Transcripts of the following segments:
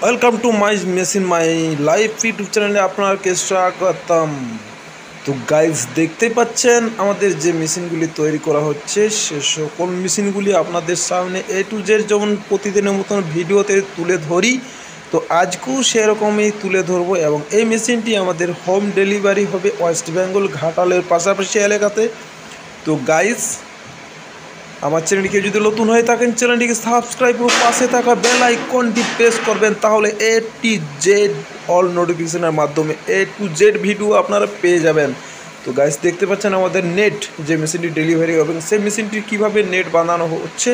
Welcome to my machine my life YouTube चैनले आपनादेरके स्वागतम। तो गाइज देखते पाচ্ছেন আমাদের যে মেশিনগুলি তৈরি করা হচ্ছে সে সকল মেশিনগুলি আপনাদের সামনে এ টু জেড যেমন প্রতিদিনের মতন ভিডিওতে তুলে ধরি, তো আজকেও সেরকমই তুলে ধরবো। এবং এই মেশিনটি আমাদের হোম ডেলিভারি হবে ওয়েস্ট বেঙ্গল ঘাটালের পাশাপাশি এলাকাতে। তো গাইজ আমার চ্যানেলটিকে যদি নতুন হয়ে থাকেন চ্যানেলটিকে সাবস্ক্রাইব ও পাশে থাকা বেল আইকনটি প্রেস করবেন, তাহলে এ টু জেড অল নোটিফিকেশনের মাধ্যমে এ টু জেড ভিডিও আপনারা পেয়ে যাবেন। তো গাইস দেখতে পাচ্ছেন আমাদের নেট যে মেশিনটি ডেলিভারি হবে সেই মেশিনটি কীভাবে নেট বাঁধানো হচ্ছে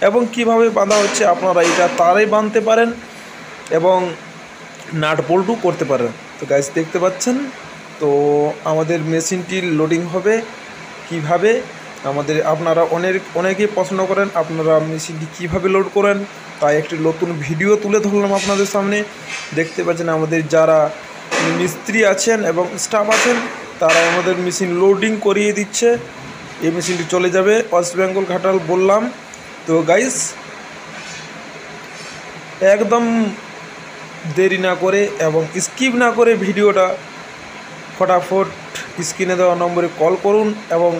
এবং কিভাবে বাঁধা হচ্ছে আপনারা এটা তারে বাঁধতে পারেন এবং নাট বল্টু করতে পারেন। তো গাইস দেখতে পাচ্ছেন তো আমাদের মেশিনটি লোডিং হবে কিভাবে, আমাদের আপনারা অনেকেই প্রশ্ন করেন আপনারা মেশিনটি কীভাবে লোড করেন, তাই একটি নতুন ভিডিও তুলে ধরলাম আপনাদের সামনে। দেখতে পাচ্ছেন আমাদের যারা মিস্ত্রি আছেন এবং স্টাফ আছেন তারা আমাদের মেশিন লোডিং করিয়ে দিচ্ছে। এই মেশিনটি চলে যাবে ওয়েস্ট বেঙ্গল ঘাটাল বললাম। তো গাইস একদম দেরি না করে এবং স্কিপ না করে ভিডিওটা ফটাফট স্ক্রিনে দেওয়া নম্বরে কল করুন এবং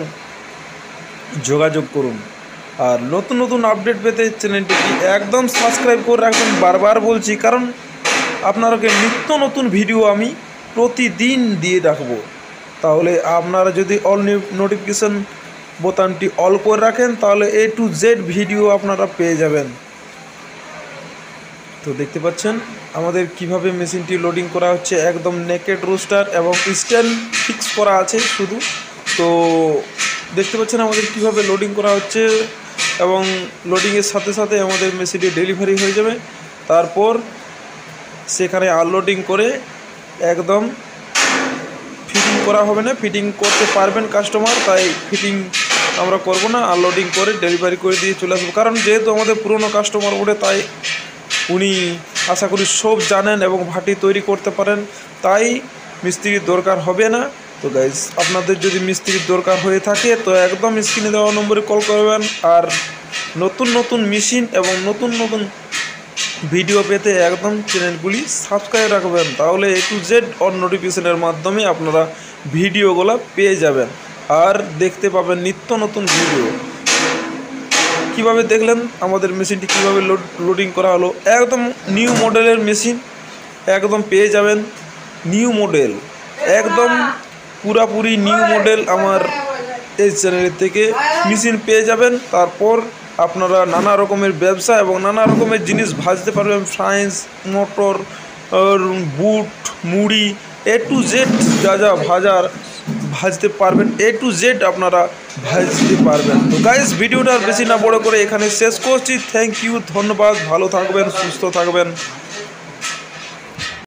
যোগাযোগ করুন। আর নতুন নতুন আপডেট পেতে চ্যানেলটিকে একদম সাবস্ক্রাইব করে রাখবেন, বারবার বলছি, কারণ আপনাদেরকে নিত্য নতুন ভিডিও আমি প্রতিদিন দিয়ে রাখবো। তাহলে আপনারা যদি অল নোটিফিকেশন বোতামটি অল করে রাখেন তাহলে এ টু জেড ভিডিও আপনারা পেয়ে যাবেন। তো দেখতে পাচ্ছেন আমাদের কিভাবে মেশিনটি লোডিং করা হচ্ছে, একদম নেকেড রোস্টার এবং স্ট্যান্ড ফিক্স করা আছে শুধু। তো দেখতে পাচ্ছেন আমাদের কিভাবে লোডিং করা হচ্ছে এবং লোডিংয়ের সাথে সাথে আমাদের মেশিনটি ডেলিভারি হয়ে যাবে। তারপর সেখানে আনলোডিং করে একদম ফিটিং করা হবে না, ফিটিং করতে পারবেন কাস্টমার, তাই ফিটিং আমরা করব না, আনলোডিং করে ডেলিভারি করে দিয়ে চলে আসবো। কারণ যেহেতু আমাদের পুরনো কাস্টমার ওঠে তাই উনি আশা করি সব জানেন এবং ভাটি তৈরি করতে পারেন, তাই মিস্ত্রির দরকার হবে না। তো গাইজ আপনাদের যদি মিস্ত্রির দরকার হয়ে থাকে তো একদম স্ক্রিনে দেওয়া নম্বরে কল করবেন। আর নতুন নতুন মেশিন এবং নতুন নতুন ভিডিও পেতে একদম চ্যানেলগুলি সাবস্ক্রাইব রাখবেন, তাহলে এ টু জেড অন নোটিফিকেশনের মাধ্যমে আপনারা ভিডিওগুলো পেয়ে যাবেন আর দেখতে পাবেন নিত্য নতুন ভিডিও। কিভাবে দেখলেন আমাদের মেশিনটি কিভাবে লোডিং করা হলো, একদম নিউ মডেলের মেশিন একদম পেয়ে যাবেন। নিউ মডেল একদম পুরাপুরি নিউ মডেল আমার এই চ্যানেলের থেকে মেশিন পেয়ে যাবেন। তারপর আপনারা নানা রকমের ব্যবসা এবং নানা রকমের জিনিস ভাজতে পারবেন, ফ্রাইস মোটর বুট মুড়ি এ টু জেড যা যা ভাজতে পারবেন এ টু জেড আপনারা ভাজতে পারবেন। তো গাইস ভিডিওটা বেশি না বড় করে এখানে শেষ করছি। থ্যাংক ইউ, ধন্যবাদ, ভালো থাকবেন, সুস্থ থাকবেন।